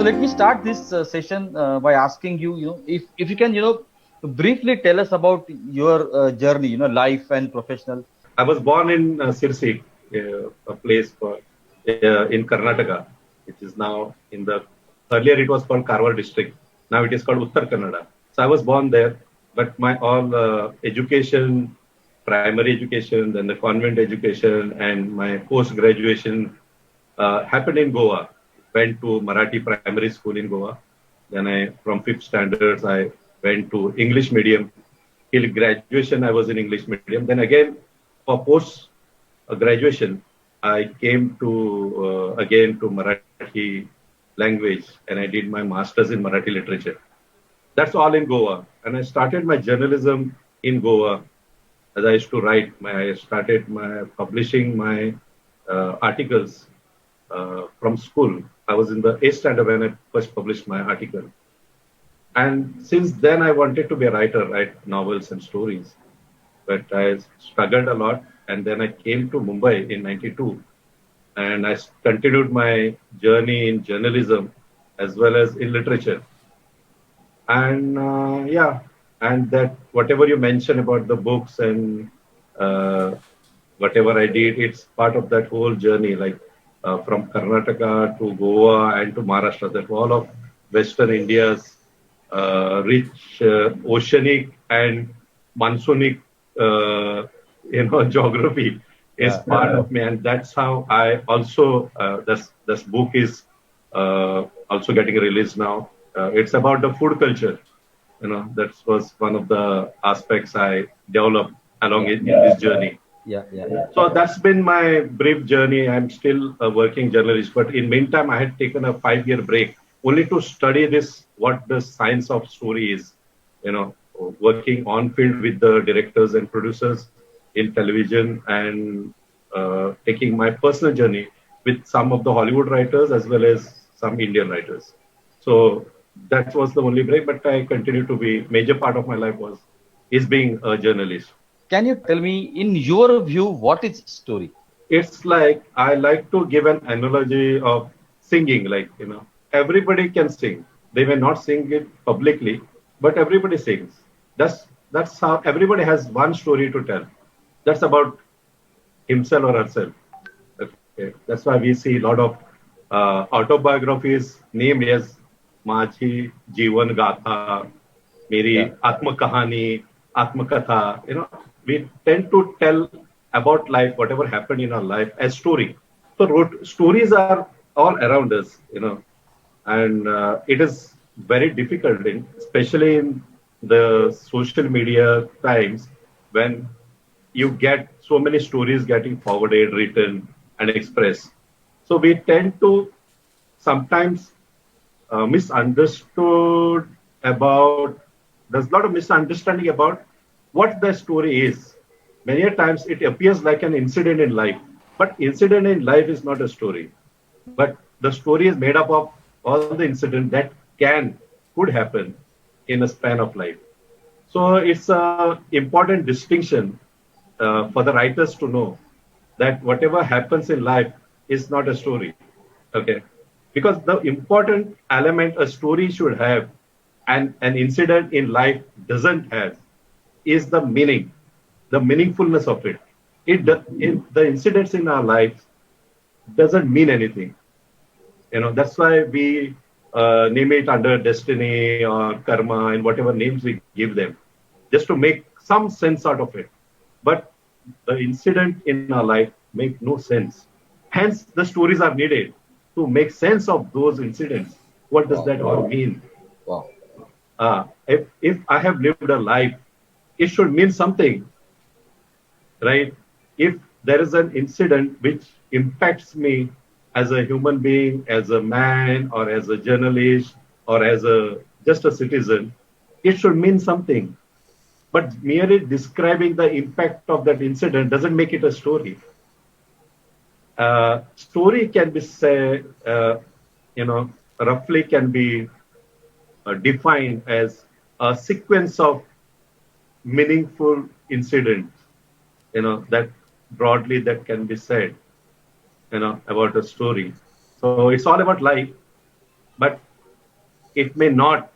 let me start this session by asking you, if you can, briefly tell us about your journey, life and professional. I was born in Sirsi, a place in Karnataka, which is now in the earlier it was called Karwar district. Now it is called Uttar Kannada. So I was born there, but my all education, primary education, then the convent education, and my post graduation happened in Goa. Went to Marathi primary school in Goa. Then from fifth standards, I went to English medium. Till graduation, I was in English medium. Then again, for post graduation, I came to again to Marathi language, and I did my masters in Marathi literature. That's all in Goa, and I started my journalism in Goa. As I used to write, I started my publishing my articles from school. I was in the 8th standard when I first published my article. And since then, I wanted to be a writer, write novels and stories. But I struggled a lot. And then I came to Mumbai in 92. And I continued my journey in journalism as well as in literature. And and that whatever you mentioned about the books and whatever I did, it's part of that whole journey, like from Karnataka to Goa and to Maharashtra, that all of Western India's rich oceanic and monsoonic, geography is part of me, and that's how I also this book is also getting released now. It's about the food culture. That was one of the aspects I developed along in this journey. So that's been my brief journey. I'm still a working journalist, but in meantime, I had taken a 5-year break only to study this, what the science of story is, working on field with the directors and producers in television and taking my personal journey with some of the Hollywood writers as well as some Indian writers. So that was the only break, but I continue to be, major part of my life is being a journalist. Can you tell me, in your view, what is story? It's like, I like to give an analogy of singing, like, everybody can sing. They may not sing it publicly, but everybody sings. That's how everybody has one story to tell. That's about himself or herself. Okay. That's why we see a lot of autobiographies named as Machi Jivan Gatha, Meri Atma Kahani, Atma Katha. We tend to tell about life, whatever happened in our life, as story. So stories are all around us, and it is very difficult, especially in the social media times when you get so many stories getting forwarded, written, and expressed. So we tend to sometimes misunderstood about, there's a lot of misunderstanding about what the story is. Many times it appears like an incident in life, but incident in life is not a story. But the story is made up of all the incidents that could happen in a span of life. So it's an important distinction for the writers to know that whatever happens in life is not a story. Okay. Because the important element a story should have and an incident in life doesn't have is the meaning, the meaningfulness of it. The incidents in our lives doesn't mean anything. That's why we name it under destiny or karma and whatever names we give them, just to make some sense out of it. But the incident in our life make no sense. Hence, the stories are needed to make sense of those incidents. What does that all mean? If I have lived a life, it should mean something, right? If there is an incident which impacts me as a human being, as a man, or as a journalist, or as just a citizen, it should mean something. But merely describing the impact of that incident doesn't make it a story. Story can be said, roughly can be defined as a sequence of meaningful incidents, that broadly that can be said, about a story. So it's all about life, but it may not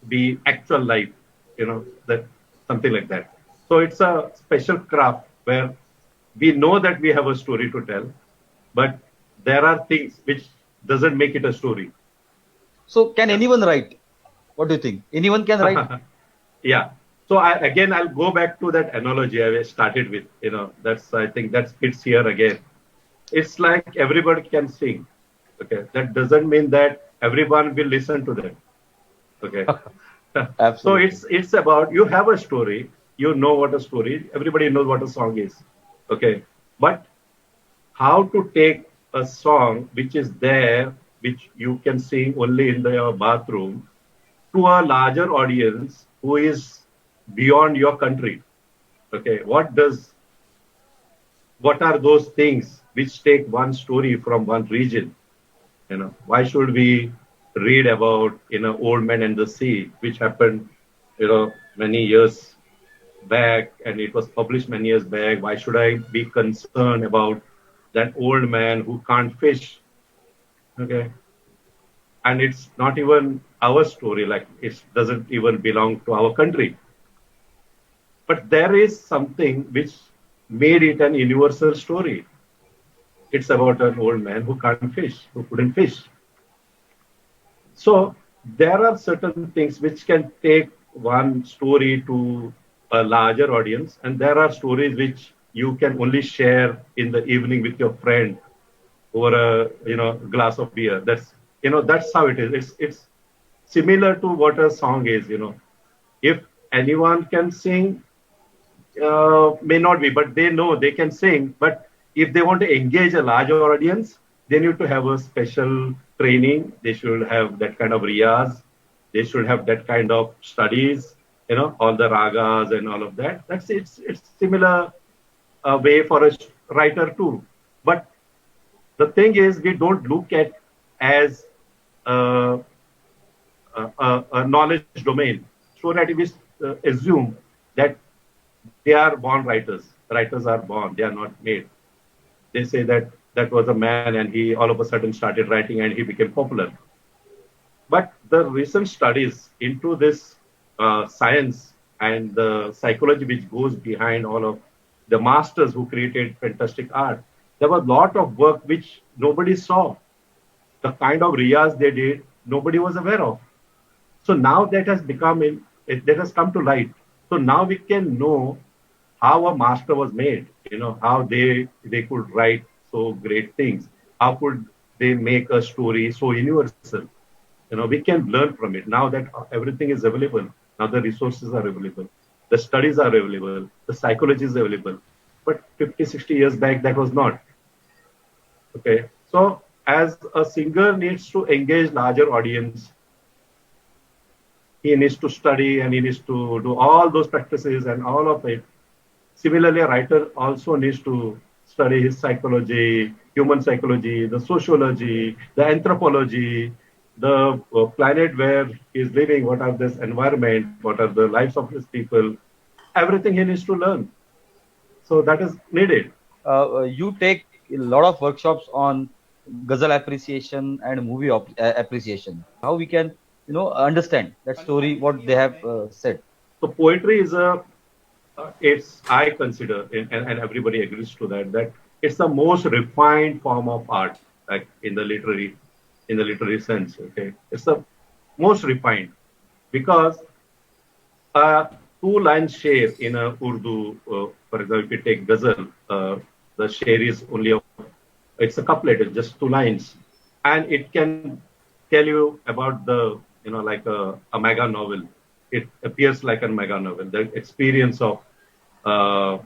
be actual life, that something like that. So it's a special craft where we know that we have a story to tell, but there are things which doesn't make it a story. So can Yeah. anyone write? What do you think? Anyone can write? Yeah. So I'll go back to that analogy I started with. I think that fits here again. It's like everybody can sing. Okay. That doesn't mean that everyone will listen to them. Okay. So Absolutely. it's about, you have a story, you know what a story, everybody knows what a song is. Okay. But how to take a song which is there, which you can sing only in the bathroom, to a larger audience who is beyond your country. Okay. What are those things which take one story from one region? Why should we read about, Old Man and the Sea, which happened, many years back, and it was published many years back? Why should I be concerned about that old man who can't fish? Okay. And it's not even our story, like it doesn't even belong to our country. But there is something which made it an universal story. It's about an old man who can't fish, who couldn't fish. So there are certain things which can take one story to a larger audience, and there are stories which you can only share in the evening with your friend over a glass of beer. That's how it is. It's similar to what a song is. If anyone can sing, may not be, but they know they can sing. But if they want to engage a larger audience, they need to have a special training. They should have that kind of riyaz. They should have that kind of studies. All the ragas and all of that. It's similar way for a writer too. But the thing is, we don't look at as a, a knowledge domain, so that we assume that they are born writers. Writers are born; they are not made. They say that that was a man, and he all of a sudden started writing, and he became popular. But the recent studies into this science and the psychology which goes behind all of the masters who created fantastic art, there was a lot of work which nobody saw. The kind of riyas they did, nobody was aware of. So now that has come to light. So now we can know how a master was made, how they could write so great things. How could they make a story so universal? We can learn from it now that everything is available. Now the resources are available, the studies are available, the psychology is available. But 50, 60 years back, that was not. Okay. So as a singer needs to engage larger audience, he needs to study and he needs to do all those practices and all of it. Similarly, a writer also needs to study his psychology, human psychology, the sociology, the anthropology, the planet where he's living, what are this environment, what are the lives of his people, everything he needs to learn. So that is needed. You take a lot of workshops on ghazal appreciation and movie appreciation. How we can, understand that story, what they have said. So poetry is I consider, and everybody agrees to that it's the most refined form of art, like in the literary sense. Okay, it's the most refined because a two-line share in a Urdu, for example, if you take ghazal, the share is it's a couplet, it's just two lines, and it can tell you about like a mega novel. It appears like a mega novel. The experience uh,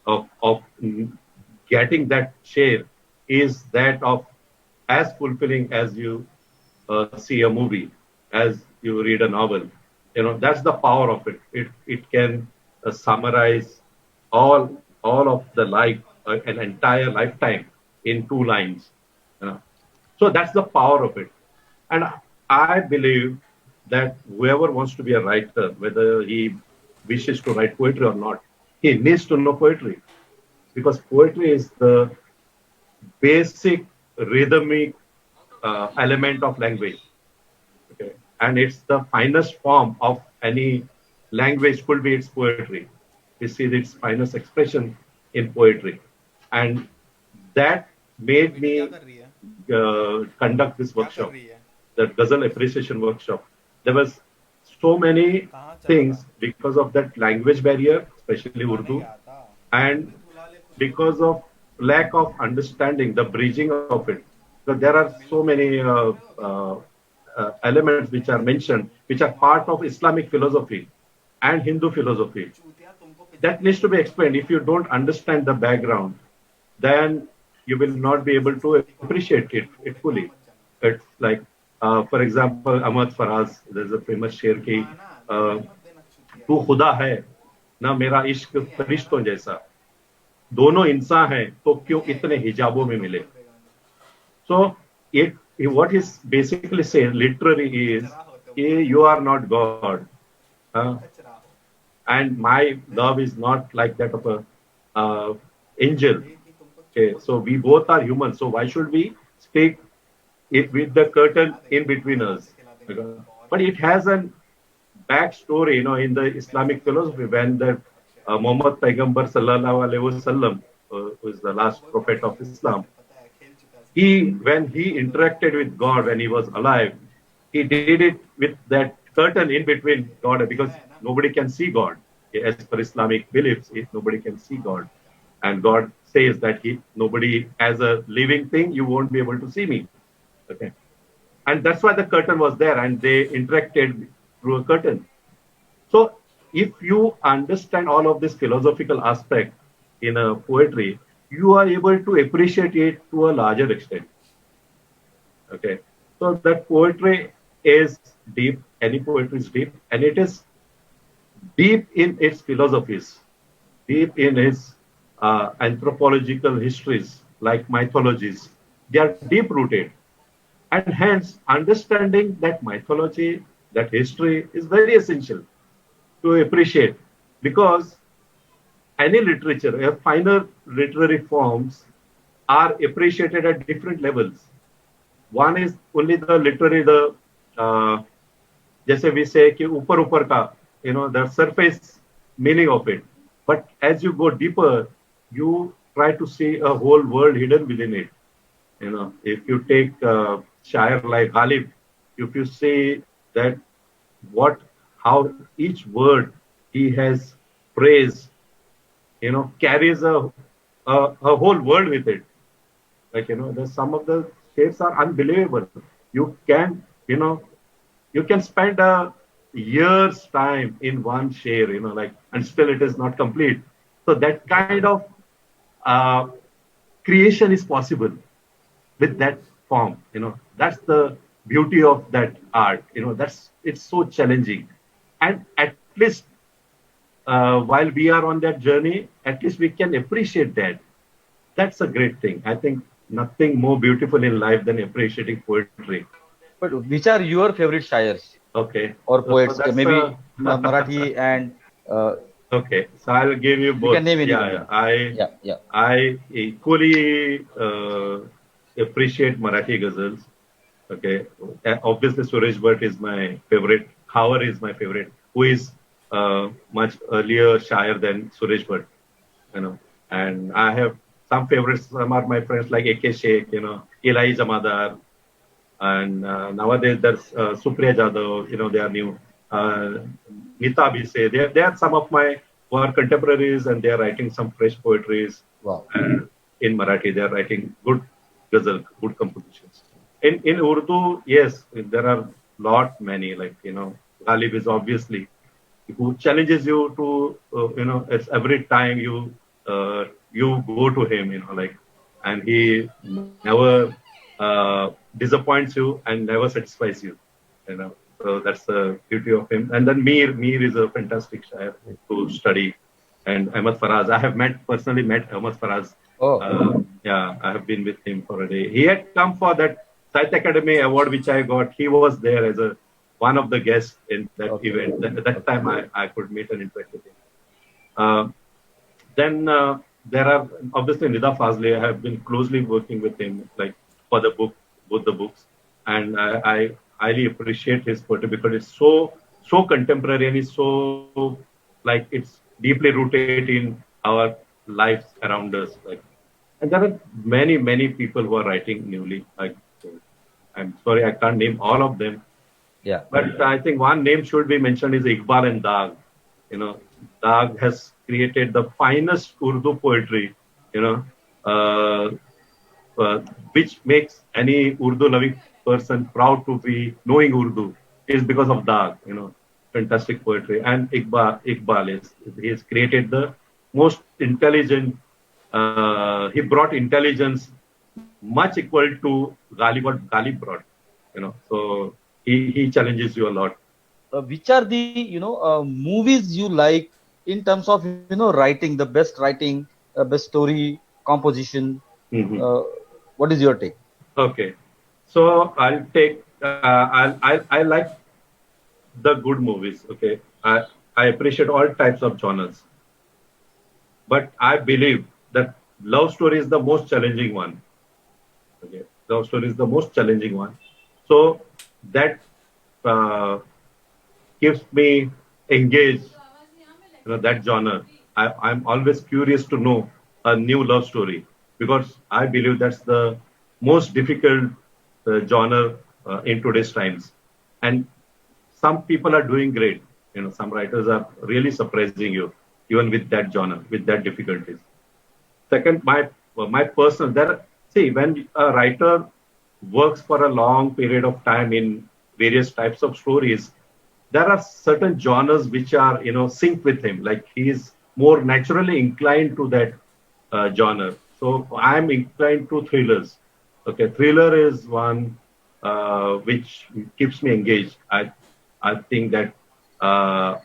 of getting that share is that of as fulfilling as you see a movie, as you read a novel. That's the power of it. It can summarize all of the life, an entire lifetime in two lines. So that's the power of it. And I believe that whoever wants to be a writer, whether he wishes to write poetry or not, he needs to know poetry, because poetry is the basic rhythmic element of language. Okay. and it's the finest form of any language could be its poetry. We see its finest expression in poetry, and that made बेटी क्या me कर रही है conduct this क्या कर workshop, रही है the Ghazal appreciation workshop. There was so many कहाँ चला things था because of that language barrier, especially बुलाने Urdu, गया था and अबे बुला ले खुद को because of lack of understanding, the bridging of it. So there are so many elements which are mentioned, which are part of Islamic philosophy and Hindu philosophy. चूतिया तुमको That पिटाने needs to be बोलते explained. If you don't understand the background, then you will not be able to appreciate it fully. It's like, for example, Ahmad Faraz, there's a famous sher ki, माना uh, दिखाई मत देना चूतिया तू खुदा है ना मेरा इश्क फरिश्तों जैसा दोनों इंसान हैं तो क्यों इतने हिजाबों में मिले so what is basically saying literally is you are not God and my love is not like that of a angel okay so we both are human so why should we speak it with the curtain in between us but it has an backstory, in the Islamic philosophy when the Muhammad Paigambar sallallahu alaihi wasallam, who is the last prophet of Islam, when he interacted with God when he was alive, he did it with that curtain in between God because nobody can see God. As per Islamic beliefs, nobody can see God, and God says that nobody as a living thing you won't be able to see me. Okay, and that's why the curtain was there, and they interacted through a curtain. So if you understand all of this philosophical aspect in a poetry, you are able to appreciate it to a larger extent. Okay. So that poetry is deep, any poetry is deep, and it is deep in its philosophies, deep in its anthropological histories, like mythologies. They are deep rooted. And hence, understanding that mythology, that history is very essential to appreciate because any literature, finer literary forms are appreciated at different levels. One is only the literary, uh, जैसे we say कि ऊपर ऊपर का, the surface meaning of it. But as you go deeper, you try to see a whole world hidden within it. If you take Shair like Ghalib, if you see that how each word he has praised, carries a whole world with it. Like, some of the shapes are unbelievable. You can, you can spend a year's time in one share, and still it is not complete. So that kind of uh, creation is possible with that form. That's the beauty of that art. It's so challenging, and at least while we are on that journey, at least we can appreciate that. That's a great thing. I think nothing more beautiful in life than appreciating poetry. But which are your favorite shayars Okay. or poets? That's Maybe Marathi and okay. So I'll give you you can both. name Yeah, anyone. yeah. Yeah, yeah. I equally appreciate Marathi ghazals. Okay. Obviously, Suresh Bhatt is my favorite. Khawar is my favorite, who is much earlier shire than Suresh Bhatt. And I have some favorites. Some are my friends like A.K. Sheikh, Ilahi Jamadar, and nowadays there's Supriya Jadhav, they are new. Nita Bhise, they are some of my who are contemporaries and they are writing some fresh poetries. Wow. And in Marathi, they are writing good ghazal, good compositions. In Urdu, yes, there are many, like, Ghalib is obviously who challenges you to, it's every time you go to him, and he never disappoints you and never satisfies you, So that's the beauty of him. And then Mir is a fantastic shair to study. And Ahmad Faraz, I have personally met Ahmad Faraz. Oh. Yeah, I have been with him for a day. He had come for that Sahitya Academy award which I got. He was there as one of the guests in that event. That time I could meet and interact with him. Then there are obviously Nida Fazli. I have been closely working with him, like for both the books, and I highly appreciate his poetry because it's so contemporary and it's so like it's deeply rooted in our lives around us. Like, and there are many people who are writing newly. Like, I'm sorry, I can't name all of them, Yeah. but I think one name should be mentioned is Iqbal and Dag. You know, Dag has created the finest Urdu poetry. You know, uh, uh, which makes any Urdu-loving person proud to be knowing Urdu is because of Dag. You know, fantastic poetry. And Iqbal is he has created the most intelligent. He brought intelligence much equal to what Ghalib brought. You know, so he challenges you a lot. Which are the movies you like in terms of writing, the best writing, best story composition? Hmm. uh, what is your take? Okay, so I'll take. I like the good movies. Okay, I appreciate all types of genres, but I believe that love story is the most challenging one. Okay, love story is the most challenging one. So that uh, keeps me engaged. You know that genre. I'm always curious to know a new love story because I believe that's the most difficult genre in today's times. And some people are doing great. You know, some writers are really surprising you, even with that genre, with that difficulties. Second, my personal there. See, when a writer works for a long period of time in various types of stories, there are certain genres which are sync with him. Like he is more naturally inclined to that genre. So I'm inclined to thrillers. Okay, thriller is one which keeps me engaged. I think that uh,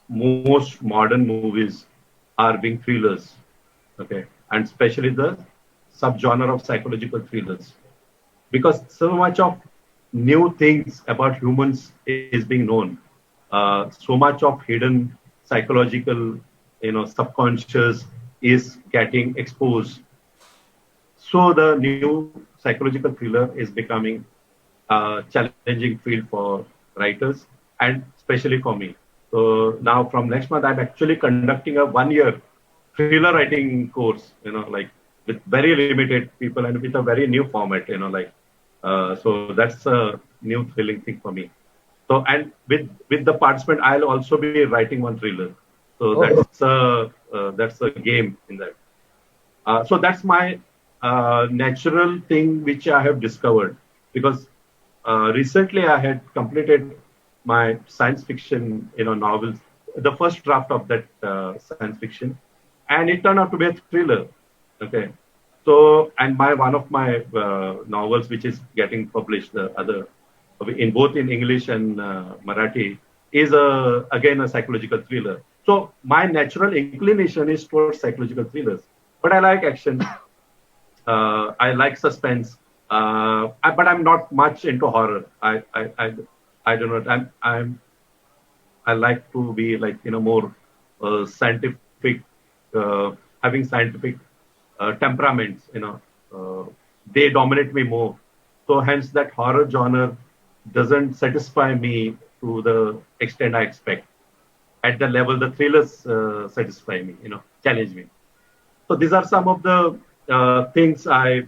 most modern movies are being thrillers. Okay, and especially the subgenre of psychological thrillers because so much of new things about humans is being known. So much of hidden psychological, subconscious is getting exposed. So the new psychological thriller is becoming a challenging field for writers and especially for me. So now from next month, I'm actually conducting a 1 year thriller writing course, like with very limited people and with a very new format, so that's a new thrilling thing for me. So and with the participant, I'll also be writing one thriller. So Oh, that's a game in that. So that's my natural thing which I have discovered because recently I had completed my science fiction, novels, the first draft of that science fiction, and it turned out to be a thriller. Okay, so and my one of my novels which is getting published, the other in both in English and Marathi, is again a psychological thriller. So my natural inclination is towards psychological thrillers, but I like action. I like suspense, but I'm not much into horror. I do not. I like to be like more scientific, having scientific temperaments. They dominate me more. So hence that horror genre doesn't satisfy me to the extent I expect. At the level the thrillers satisfy me, challenge me. So these are some of the things I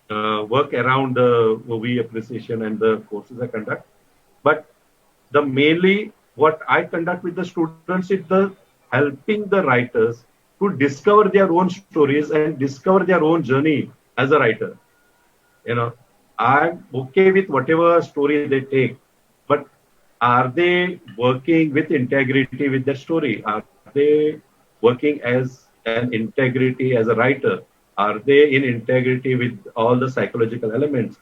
work around the movie appreciation and the courses I conduct. But the mainly what I conduct with the students is the helping the writers to discover their own stories and discover their own journey as a writer. I'm okay with whatever story they take, but are they working with integrity with their story? Are they working as an integrity as a writer? Are they in integrity with all the psychological elements?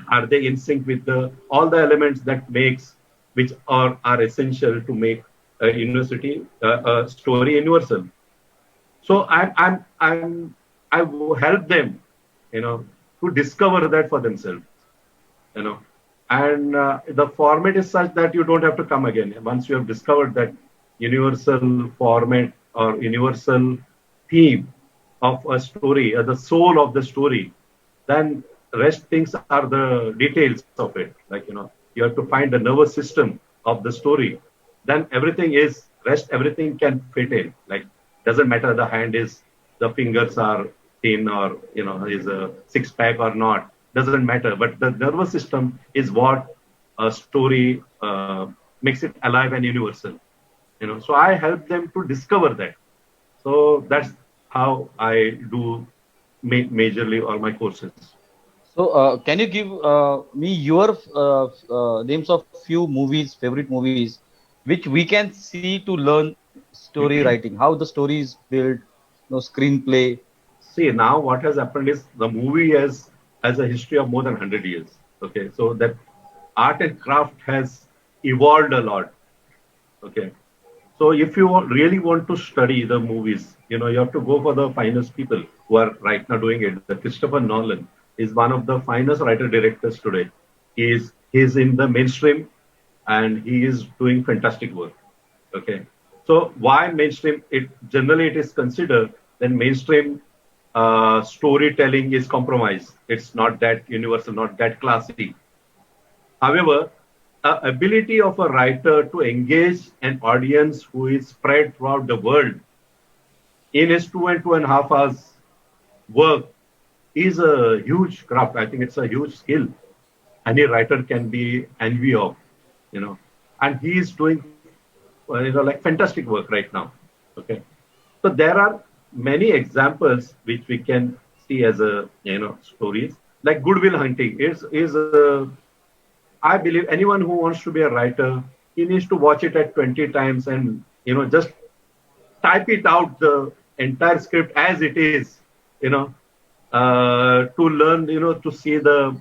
Are they in sync with the all the elements that makes which are essential to make a university a story universal? So I will help them, to discover that for themselves, you know. And the format is such that you don't have to come again. Once you have discovered that universal format or universal theme of a story, the soul of the story, then rest things are the details of it. Like, you have to find the nervous system of the story. Then everything is rest, everything can fit in. Like, doesn't matter the hand is, the fingers are thin, or, is a six pack or not. Doesn't matter. But the nervous system is what a story makes it alive and universal. So I help them to discover that. So that's how I do majorly all my courses. So, can you give me your names of few movies, favorite movies, which we can see to learn story writing, how the story is built, screenplay. See, now what has happened is the movie has a history of more than 100 years. Okay, so that art and craft has evolved a lot. Okay, so if you really want to study the movies, you have to go for the finest people who are right now doing it. The Christopher Nolan is one of the finest writer directors today. He's in the mainstream, and he is doing fantastic work. Okay, so why mainstream? It is considered that mainstream storytelling is compromised. It's not that universal, not that classy. However, the ability of a writer to engage an audience who is spread throughout the world in his 2.5 hours work is a huge craft. I think it's a huge skill. Any writer can be envy of, and he is doing, like fantastic work right now. Okay, so there are many examples which we can see as stories. Like Good Will Hunting is I believe anyone who wants to be a writer, he needs to watch it at 20 times and just type it out, the entire script as it is, to learn, to see the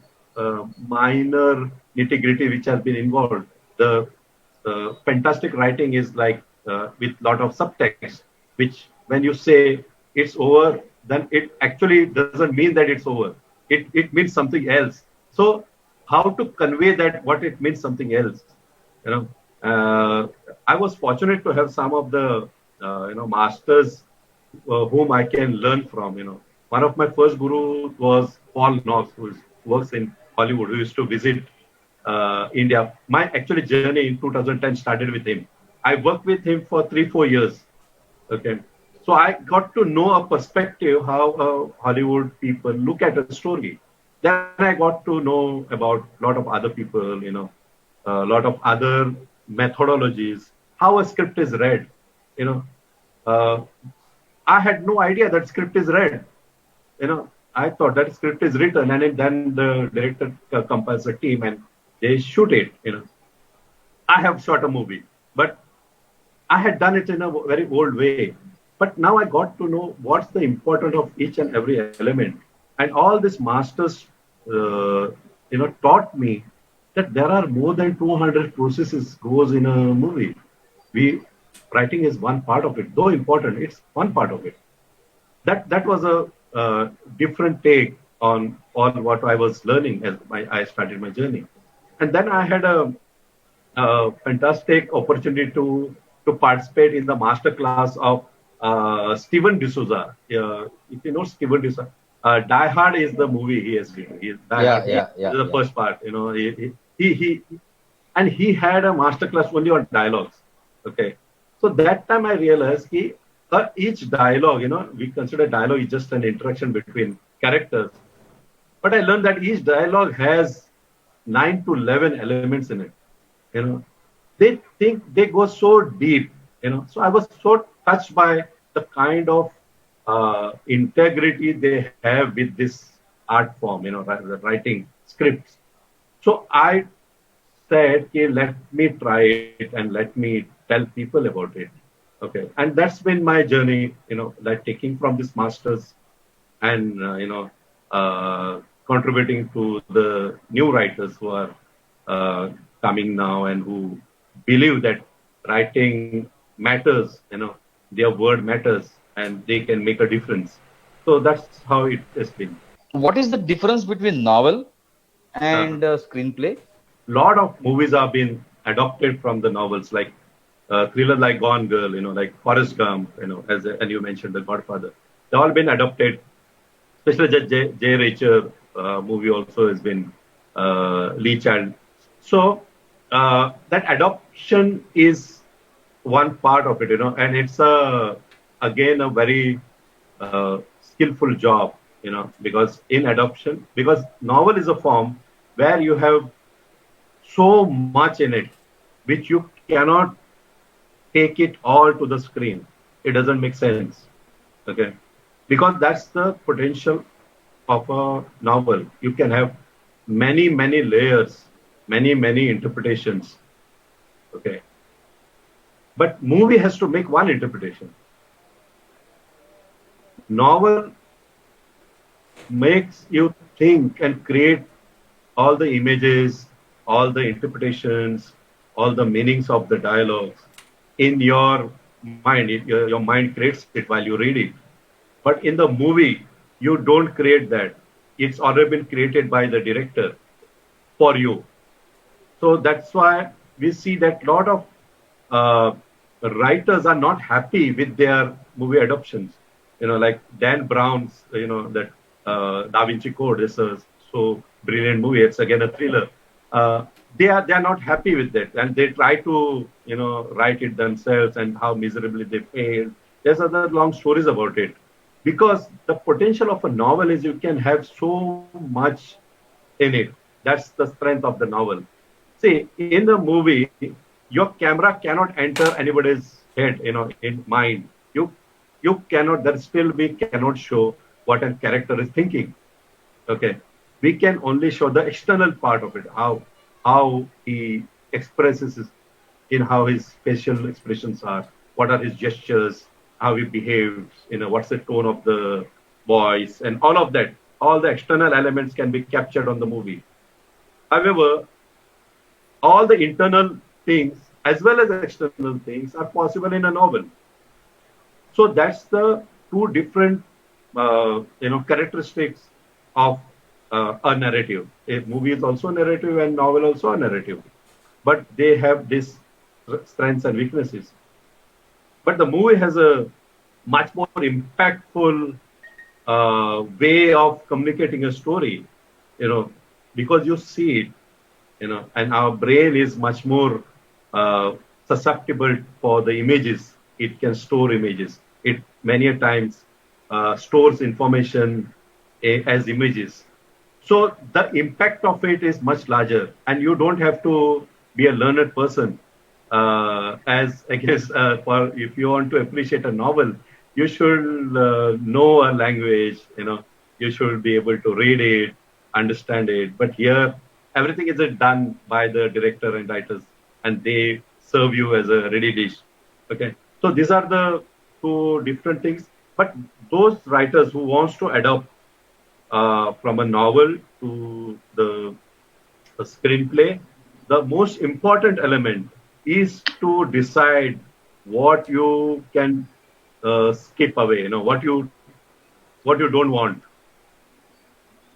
minor nitty gritty which has been involved. The fantastic writing is like with lot of subtext, which when you say it's over, then it actually doesn't mean that it's over. It means something else. So how to convey that what it means something else? I was fortunate to have some of the masters whom I can learn from. One of my first guru was Paul Knox, who works in Hollywood, who used to visit India. My actually journey in 2010 started with him. I worked with him for 3-4 years. Okay, so I got to know a perspective how Hollywood people look at a story. Then I got to know about a lot of other people, a lot of other methodologies, how a script is read. I had no idea that script is read. I thought that script is written, and then the director compiles a team and they shoot it. I have shot a movie, but I had done it in a very old way. But now I got to know what's the importance of each and every element. And all these masters, taught me that there are more than 200 processes goes in a movie. Writing is one part of it, though important. It's one part of it. That was a different take on what I was learning as I started my journey. And then I had a fantastic opportunity to participate in the master class of Steven D'Souza. If you know Steven D'Souza, Die Hard is the movie he has written. The first part. He had a master class only on dialogues. Okay, so that time I realized each dialogue, we consider dialogue is just an interaction between characters, but I learned that each dialogue has 9 to 11 elements in it. They go so deep. So I was so touched by the kind of integrity they have with this art form, writing scripts. So I said, okay, let me try it and let me tell people about it. Okay, and that's been my journey, like taking from these masters and contributing to the new writers who are coming now and who believe that writing matters, their word matters, and they can make a difference. So that's how it has been. What is the difference between novel and screenplay? Lot of movies have been adopted from the novels, like thrillers like Gone Girl, like Forrest Gump, and you mentioned The Godfather. They've all been adopted, especially Jay Reacher, movie also has been Lee Child. So that adoption is one part of it, and it's again a very skillful job, because in adoption, because novel is a form where you have so much in it, which you cannot take it all to the screen. It doesn't make sense. Okay. Because that's the potential of a novel. You can have many, many layers, many, many interpretations. Okay. But movie has to make one interpretation. Novel makes you think and create all the images, all the interpretations, all the meanings of the dialogues in your mind. Your mind creates it while you read it. But in the movie, you don't create that. It's already been created by the director for you. So that's why we see that a lot of writers are not happy with their movie adoptions. Like Dan Brown's, that Da Vinci Code is a so brilliant movie. It's again a thriller. They are not happy with that, and they try to write it themselves, and how miserably they failed. There's other long stories about it, because the potential of a novel is you can have so much in it. That's the strength of the novel. See, in the movie, your camera cannot enter anybody's head, in mind. You cannot. There still we cannot show what a character is thinking. Okay, we can only show the external part of it, how he expresses in how his facial expressions are, what are his gestures, how he behaves, what's the tone of the voice, and all of that. All the external elements can be captured on the movie. However, all the internal things as well as external things are possible in a novel. So that's the two different, characteristics of a narrative. A movie is also a narrative and novel also a narrative, but they have these strengths and weaknesses. But the movie has a much more impactful way of communicating a story, because you see it, and our brain is much more susceptible for the images. It can store images. It many a times stores information as images. So the impact of it is much larger, and you don't have to be a learned person. As I guess, for if you want to appreciate a novel, you should know a language. You should be able to read it, understand it. But here, everything is done by the director and writers, and they serve you as a ready dish. Okay, so these are the two different things. But those writers who wants to adopt from a novel to the screenplay, the most important element is to decide what you can skip away. What you don't want.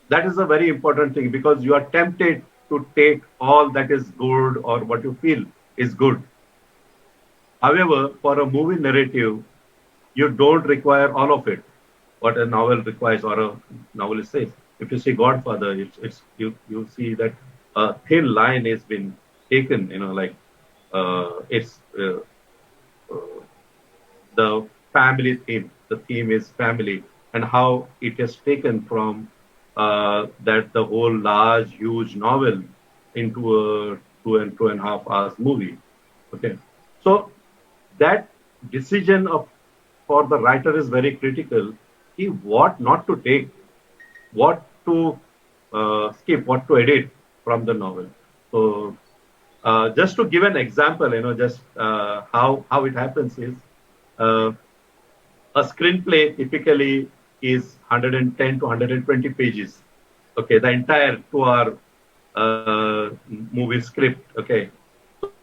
That is a very important thing, because you are tempted to take all that is good or what you feel is good. However, for a movie narrative, you don't require all of it, what a novel requires or a novelist says. If you see Godfather, you see that a thin line has been taken, it's the family theme. The theme is family, and how it is taken from that the whole large, huge novel into a 2.5 hours movie. Okay, so that decision for the writer is very critical. What not to take, what to skip, what to edit from the novel. So just to give an example, just how it happens is a screenplay typically is 110 to 120 pages. Okay, the entire 2 hour movie script. Okay,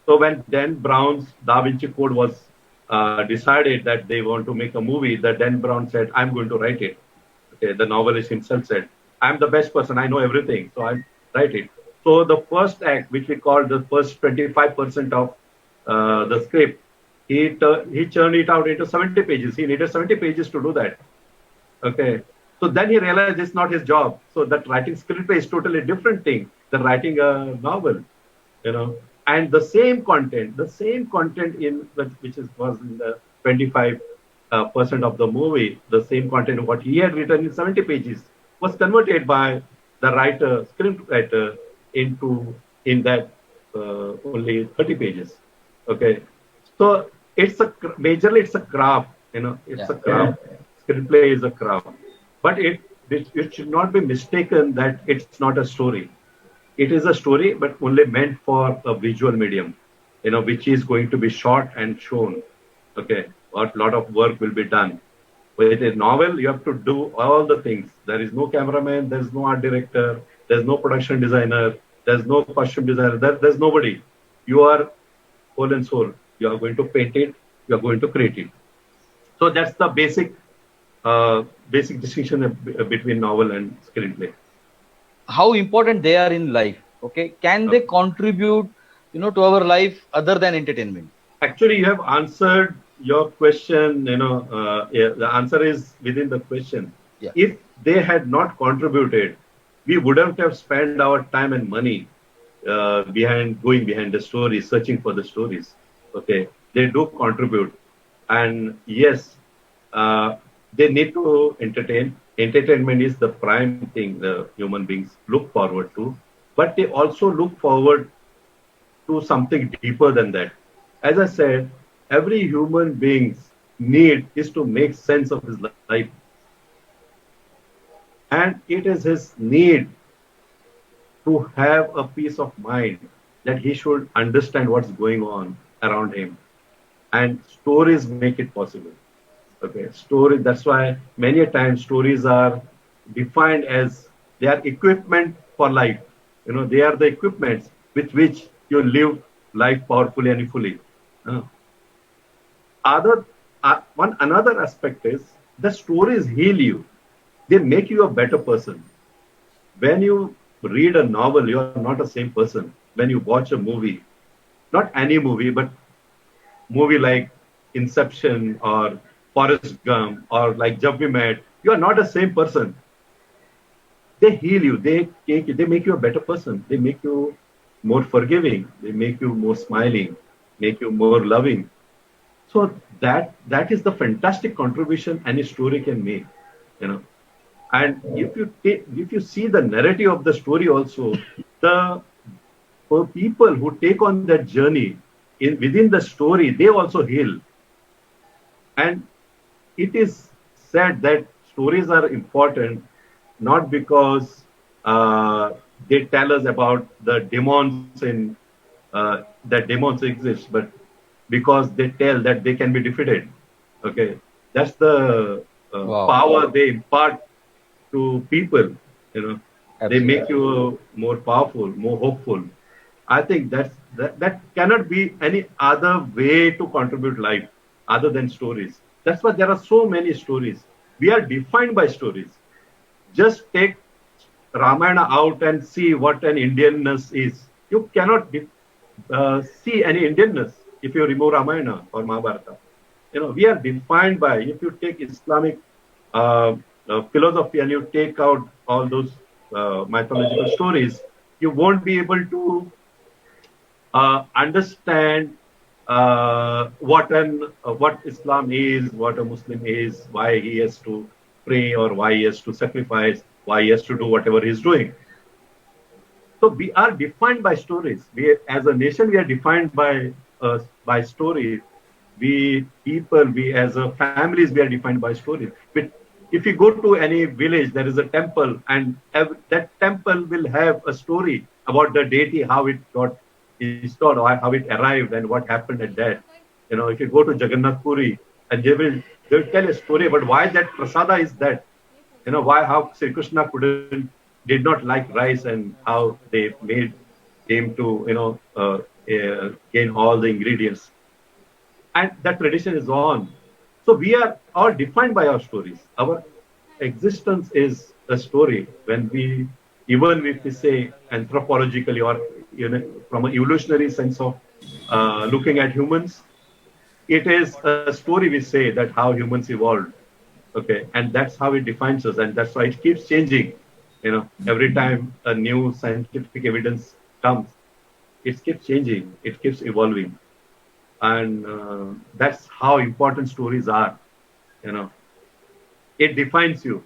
so when Dan Brown's Da Vinci Code was decided that they want to make a movie, that Dan Brown said, "I'm going to write it." Okay, the novelist himself said, "I'm the best person. I know everything, so I write it." So the first act, which we call the first 25% of the script, he churned it out into 70 pages. He needed 70 pages to do that. Okay. So then he realized it's not his job. So that writing screenplay is totally different thing than writing a novel, you know. And the same content in which is was in the 25 percent of the movie, the same content what he had written in 70 pages was converted by the writer, scriptwriter, into in that only 30 pages. Okay, so majorly it's a craft, you know, it's Yeah. a craft. Screenplay is a craft, but it should not be mistaken that it's not a story. It is a story, but only meant for a visual medium, you know, which is going to be shot and shown. Okay, a lot of work will be done. With a novel, you have to do all the things. There is no cameraman, there is no art director, there's no production designer, there's no costume designer, there's nobody. You are whole and soul. You are going to paint it, you are going to create it. So that's the basic distinction between novel and screenplay. How important they are in life? Okay, can they contribute, to our life other than entertainment? Actually, you have answered your question. Yeah, the answer is within the question. Yeah. If they had not contributed, we wouldn't have spent our time and money going behind the stories, searching for the stories. Okay, they do contribute, and yes, they need to entertain. Entertainment is the prime thing the human beings look forward to, but they also look forward to something deeper than that. As I said, every human being's need is to make sense of his life. And it is his need to have a peace of mind that he should understand what's going on around him. And stories make it possible. Okay, stories, that's why many a times stories are defined as they are equipment for life. They are the equipments with which you live life powerfully and fully. Uh, Another aspect is the stories heal you. They make you a better person. When you read a novel, you are not the same person. When you watch a movie, not any movie, but movie like Inception or Forrest Gump or like Jab We Met, you are not the same person. They heal you. They make you a better person. They make you more forgiving. They make you more smiling, make you more loving. So that is the fantastic contribution any story can make. You know, and if you see the narrative of the story also, the for people who take on that journey within the story, they also heal. And it is said that stories are important not because they tell us about the demons that demons exist, but because they tell that they can be defeated. Okay, that's the Wow. power they impart to people. They Absolutely. make you more powerful, more hopeful. I think that cannot be any other way to contribute life other than stories. That's why there are so many stories. We are defined by stories. Just take Ramayana out and see what an Indianness is. You cannot see any Indianness if you remove Ramayana or Mahabharata. We are defined by, if you take Islamic philosophy and you take out all those mythological stories, you won't be able to understand what Islam is, what a Muslim is, why he has to pray or why he has to sacrifice, why he has to do whatever he's doing. So we are defined by stories. As a nation, we are defined by stories. We as a families, we are defined by stories. But if you go to any village, there is a temple, and that temple will have a story about the deity, how it got installed, or how it arrived, and what happened at that. If you go to Jagannath Puri, and they will tell a story about why that prasada is that. How Sri Krishna did not like rice, and how they made him to gain all the ingredients, and that tradition is on. So we are all defined by our stories. Our existence is a story. Even if we say anthropologically, or from an evolutionary sense of looking at humans, it is a story we say that how humans evolved. Okay, and that's how it defines us, and that's why it keeps changing. Every time a new scientific evidence comes, it keeps changing, it keeps evolving, and that's how important stories are. You know, it defines you.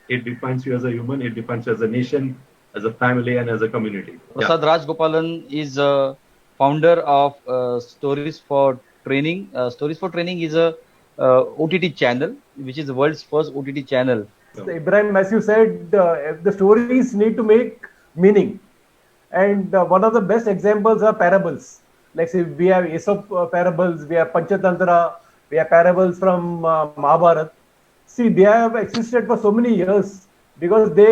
It defines you as a human. It defines you as a nation, as a family, and as a community. Yeah. Prasad Rajgopalan is a founder of Stories for Training. Stories for Training is a OTT channel, which is the world's first OTT channel. Ibrahim, as you said, the stories need to make meaning. And one of the best examples are parables. Like, say, we have Aesop parables, we have Panchatantra, we have parables from Mahabharata. See, they have existed for so many years because they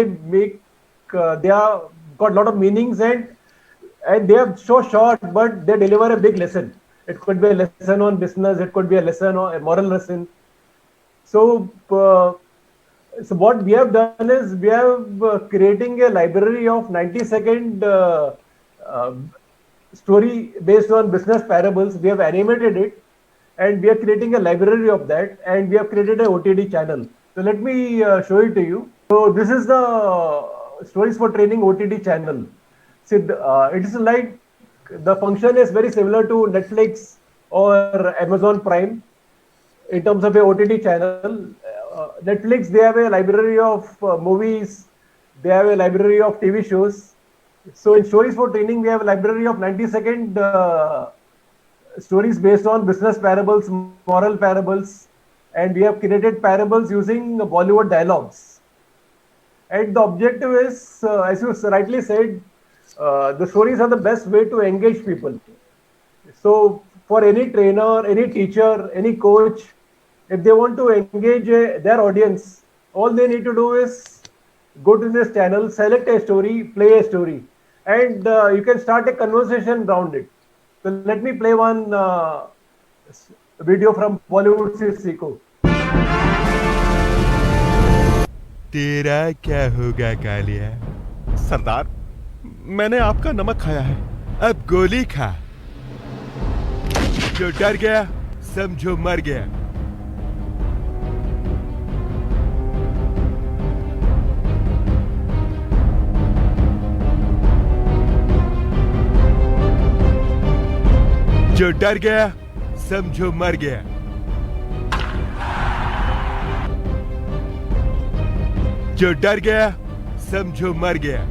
have got a lot of meanings, and they are so short, but they deliver a big lesson. It could be a lesson on business, it could be a lesson on a moral lesson. So, what we have done is we have creating a library of 90-second story based on business parables. We have animated it, and we are creating a library of that, and we have created a OTT channel. So let me show it to you. So this is the Stories for Training OTT channel. See, it is like the function is very similar to Netflix or Amazon Prime in terms of a OTT channel. Netflix, they have a library of movies, they have a library of TV shows. So in Stories for Training, we have a library of 90-second stories based on business parables, moral parables, and we have created parables using Bollywood dialogues. And the objective is, as you rightly said, the stories are the best way to engage people. So for any trainer, any teacher, any coach, if they want to engage their audience, all they need to do is go to this channel, select a story, play a story, and you can start a conversation around it. So let me play one video from Bollywood से सीखो. तेरा क्या होगा कालिया? सरदार, मैंने आपका नमक खाया है, अब गोली खा. जो डर गया समझो मर गया. जो डर गया समझो मर गया. जो डर गया समझो मर गया.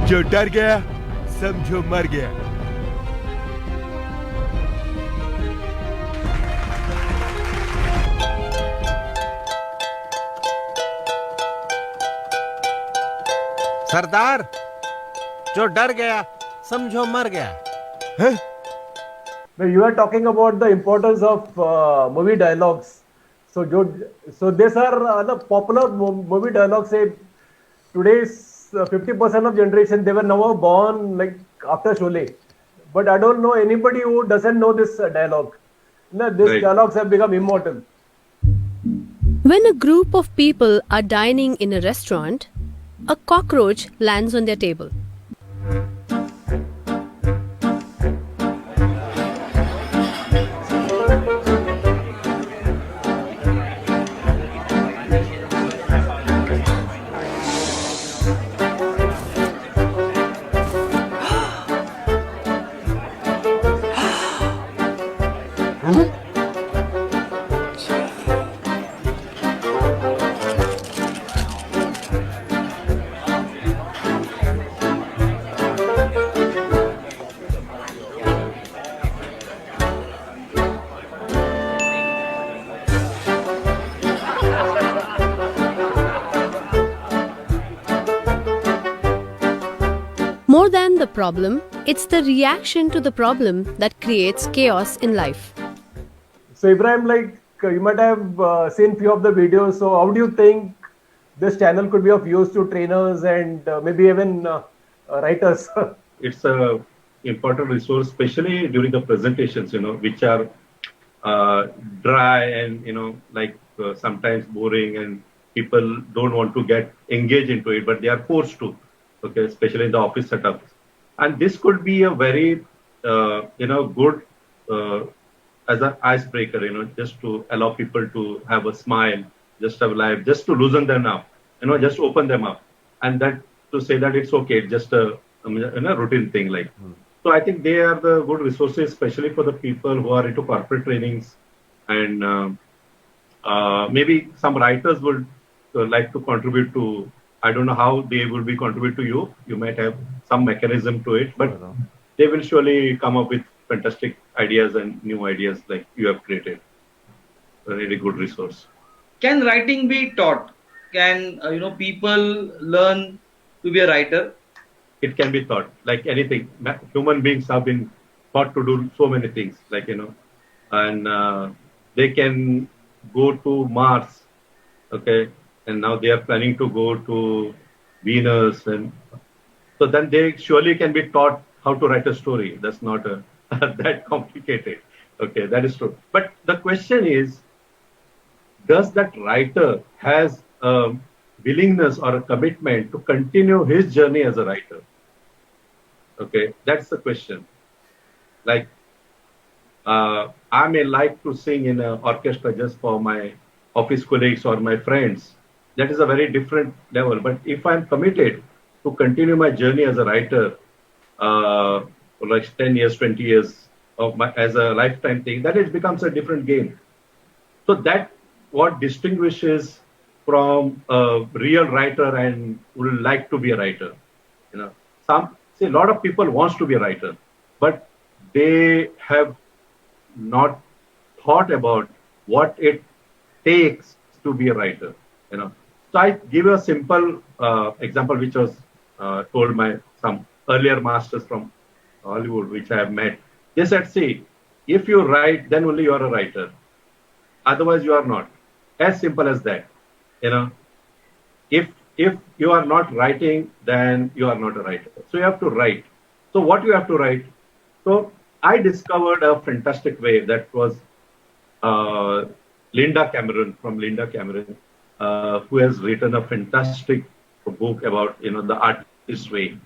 जो डर गया समझो मर गया. सरदार, जो डर गया समझो मर गया. हैं? Now you are talking about the importance of movie dialogues. So these are the popular movie dialogues. Say today's 50% of generation, they were never born like after Sholay. But I don't know anybody who doesn't know this dialogue. No, these Right. dialogues have become immortal. When a group of people are dining in a restaurant, a cockroach lands on their table. More than the problem, it's the reaction to the problem that creates chaos in life. So Ibrahim, like you might have seen few of the videos. So how do you think this channel could be of use to trainers and maybe even writers? It's a important resource, especially during the presentations, which are dry and, sometimes boring, and people don't want to get engaged into it, but they are forced to, okay, especially in the office setups. And this could be a very good as an icebreaker, just to allow people to have a smile, just have life, just to loosen them up, just open them up, and that to say that it's okay, just a routine thing like. So I think they are the good resources, especially for the people who are into corporate trainings, and maybe some writers would like to contribute to. I don't know how they will be contribute to you. You might have some mechanism to it, but they will surely come up with fantastic ideas and new ideas like you have created. A really good resource. Can writing be taught? Can people learn to be a writer? It can be taught, like anything. Human beings have been taught to do so many things, like and they can go to Mars, okay, and now they are planning to go to Venus, and so then they surely can be taught how to write a story. That's not that complicated. Okay, that is true. But the question is, does that writer has a willingness or a commitment to continue his journey as a writer? Okay, that's the question. Like, I may like to sing in an orchestra just for my office colleagues or my friends. That is a very different level. But if I'm committed to continue my journey as a writer, for like 10 years, 20 years as a lifetime thing, then it becomes a different game. So that what distinguishes from a real writer and would like to be a writer. A lot of people wants to be a writer, but they have not thought about what it takes to be a writer. So I give you a simple example, which was told by some earlier masters from Hollywood, which I have met. They said, see, if you write, then only you are a writer. Otherwise, you are not. As simple as that. If you are not writing, then you are not a writer. So you have to write. So what you have to write? So I discovered a fantastic way that was Linda Cameron, who has written a fantastic book about the artist way,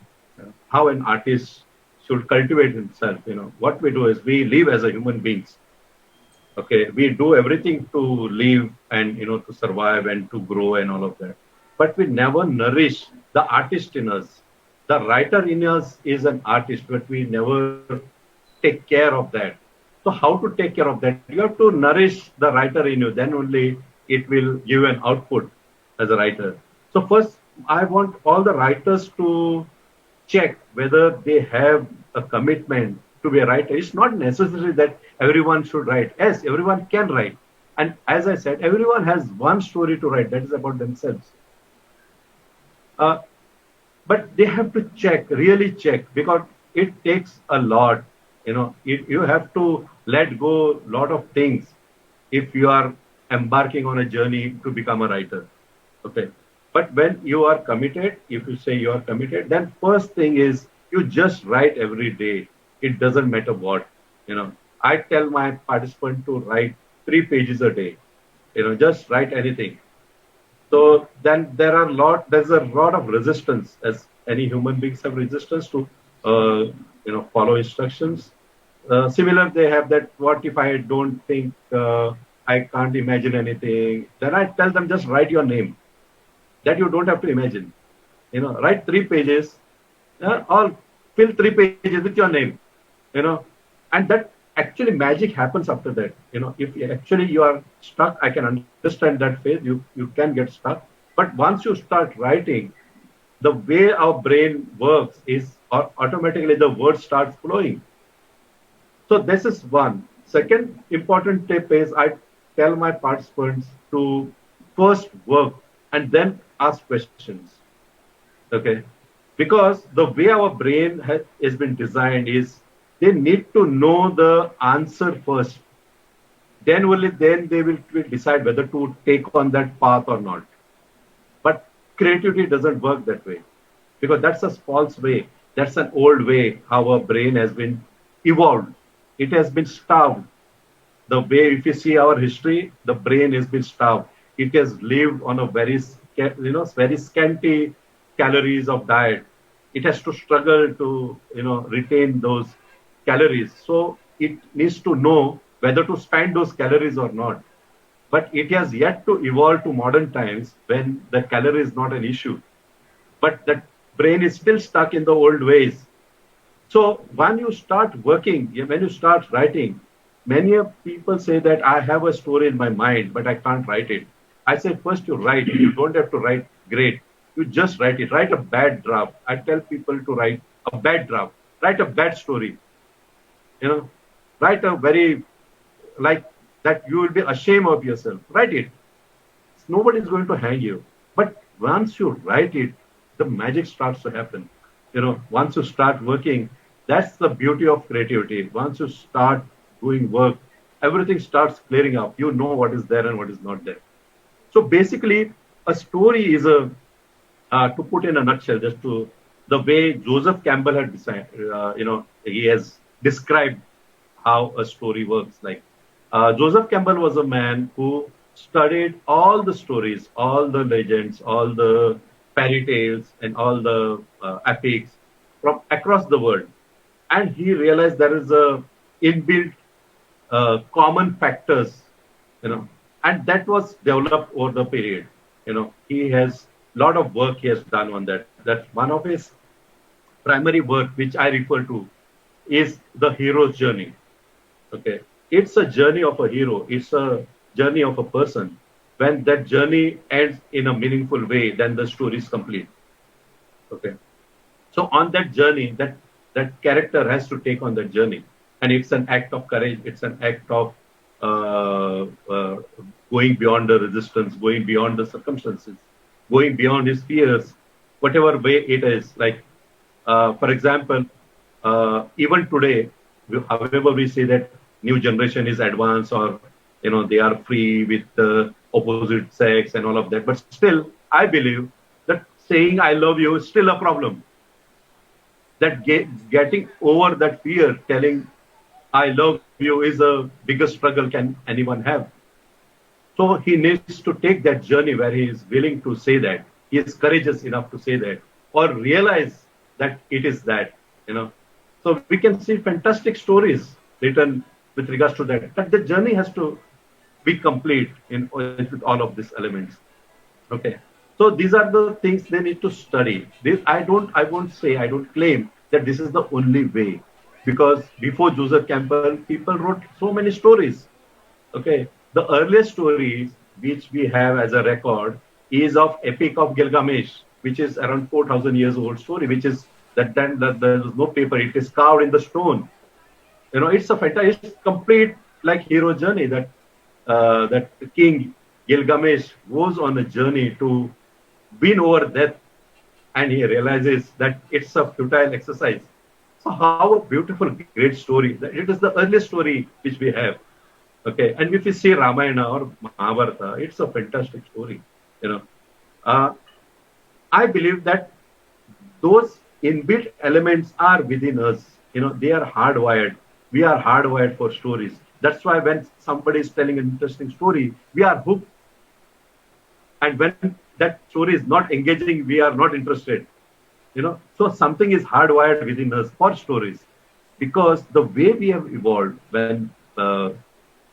how an artist should cultivate himself. What we do is we live as a human beings. Okay, we do everything to live and to survive and to grow and all of that. But we never nourish the artist in us. The writer in us is an artist, but we never take care of that. So how to take care of that? You have to nourish the writer in you. Then only it will give an output as a writer. So first, I want all the writers to check whether they have a commitment to be a writer. It's not necessary that everyone should write. Yes, everyone can write. And as I said, everyone has one story to write that is about themselves. But they have to check, really check, because it takes a lot. You have to let go a lot of things if you are embarking on a journey to become a writer. Okay. But when you are committed, if you say you are committed, then first thing is you just write every day. It doesn't matter what. I tell my participant to write 3 pages a day. Just write anything. So then there's a lot of resistance, as any human beings have resistance to, follow instructions. Similar, they have that, what if I don't think, I can't imagine anything. Then I tell them, just write your name. That you don't have to imagine. Write 3 pages, or fill 3 pages with your name, and that actually magic happens after that. If actually you are stuck, I can understand that phase. You can get stuck. But once you start writing, the way our brain works is automatically the word starts flowing. So this is one. Second important tip is I tell my participants to first work and then ask questions. Okay? Because the way our brain has been designed is they need to know the answer first. Then only then they will decide whether to take on that path or not. But creativity doesn't work that way, because that's a false way. That's an old way how our brain has been evolved. It has been starved. The way, if you see our history, the brain has been starved. It has lived on a very scanty calories of diet. It has to struggle to, retain those calories. So it needs to know whether to spend those calories or not. But it has yet to evolve to modern times when the calorie is not an issue. But that brain is still stuck in the old ways. So when you start working, when you start writing, many people say that I have a story in my mind, but I can't write it. I say first you write. You don't have to write great. You just write it. Write a bad draft. I tell people to write a bad draft. Write a bad story. Write a very, like, that you will be ashamed of yourself. Write it. Nobody is going to hang you. But once you write it, the magic starts to happen. Once you start working, that's the beauty of creativity. Once you start doing work, everything starts clearing up. You know what is there and what is not there. So basically, a story is to put in a nutshell, just to the way Joseph Campbell had decided, he has described how a story works. Like Joseph Campbell was a man who studied all the stories, all the legends, all the fairy tales, and all the epics from across the world, and he realized there is a inbuilt common factors, and that was developed over the period. He has a lot of work he has done on that. That's one of his primary work, which I refer to, is the hero's journey. Okay, it's a journey of a hero. It's a journey of a person. When that journey ends in a meaningful way, then the story is complete. Okay, so on that journey, that character has to take on that journey, and it's an act of courage. It's an act of going beyond the resistance, going beyond the circumstances, going beyond his fears, whatever way it is. Like, for example, even today, however we say that new generation is advanced, or they are free with the opposite sex and all of that, but still, I believe that saying "I love you" is still a problem. That getting over that fear, telling "I love you" is a biggest struggle can anyone have. So he needs to take that journey where he is willing to say that, he is courageous enough to say that, or realize that it is that. So we can see fantastic stories written with regards to that. But the journey has to be complete with all of these elements. Okay. So these are the things they need to study. I don't claim that this is the only way, because before Joseph Campbell, people wrote so many stories. Okay. The earliest stories which we have as a record is of Epic of Gilgamesh, which is around 4,000 years old story, which is that there is no paper. It is carved in the stone. It's a fantastic, complete like hero journey that King Gilgamesh goes on a journey to win over death, and he realizes that it's a futile exercise. So how a beautiful, great story. It is the earliest story which we have. Okay, and if you see Ramayana or Mahabharata, it's a fantastic story. I believe that those inbuilt elements are within us. They are hardwired. We are hardwired for stories. That's why when somebody is telling an interesting story, we are hooked. And when that story is not engaging, we are not interested. So something is hardwired within us for stories, because the way we have evolved, when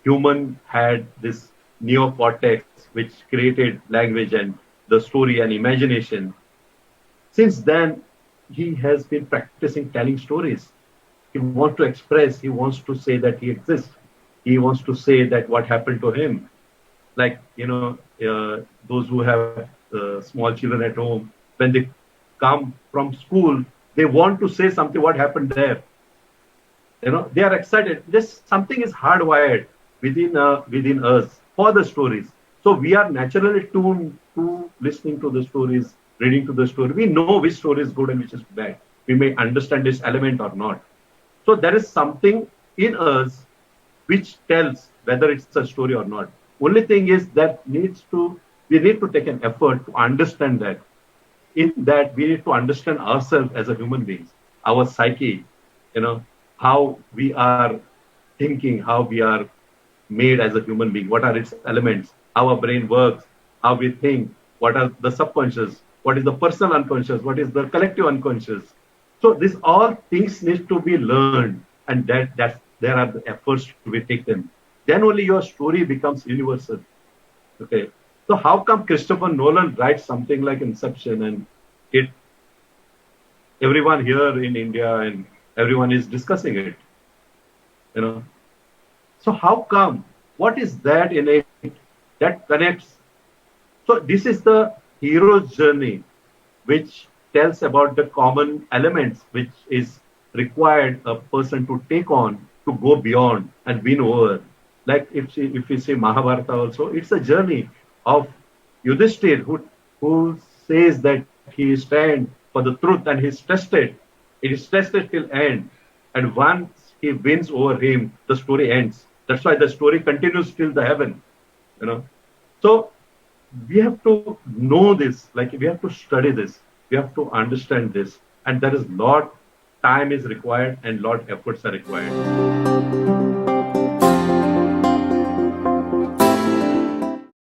human had this neocortex, which created language and the story and imagination, since then he has been practicing telling stories. He wants to express, he wants to say that he exists. He wants to say that what happened to him. Like, those who have small children at home, when they come from school, they want to say something, what happened there. They are excited. Just something is hardwired within us for the stories. So we are naturally tuned to listening to the stories, reading to the story. We know which story is good and which is bad. We may understand this element or not. So there is something in us which tells whether it's a story or not. Only thing is that we need to take an effort to understand that. In that, we need to understand ourselves as a human beings, our psyche, how we are thinking, how we are made as a human being, what are its elements, how our brain works, how we think, what are the subconscious, what is the personal unconscious, what is the collective unconscious. So these all things need to be learned, and there are the efforts to be taken. Then only your story becomes universal. Okay. So how come Christopher Nolan writes something like Inception and everyone here in India and everyone is discussing it? You know. So how come? What is that in it that connects? So this is the hero's journey, which tells about the common elements which is required a person to take on to go beyond and win over. Like if we see Mahabharata also, it's a journey of Yudhishthir who says that he stands for the truth and he's tested. It is tested till end. And once he wins over him, the story ends. That's why the story continues till the heaven. You know. So we have to know this, like we have to study this, we have to understand this, and there is lot time is required and lot efforts are required.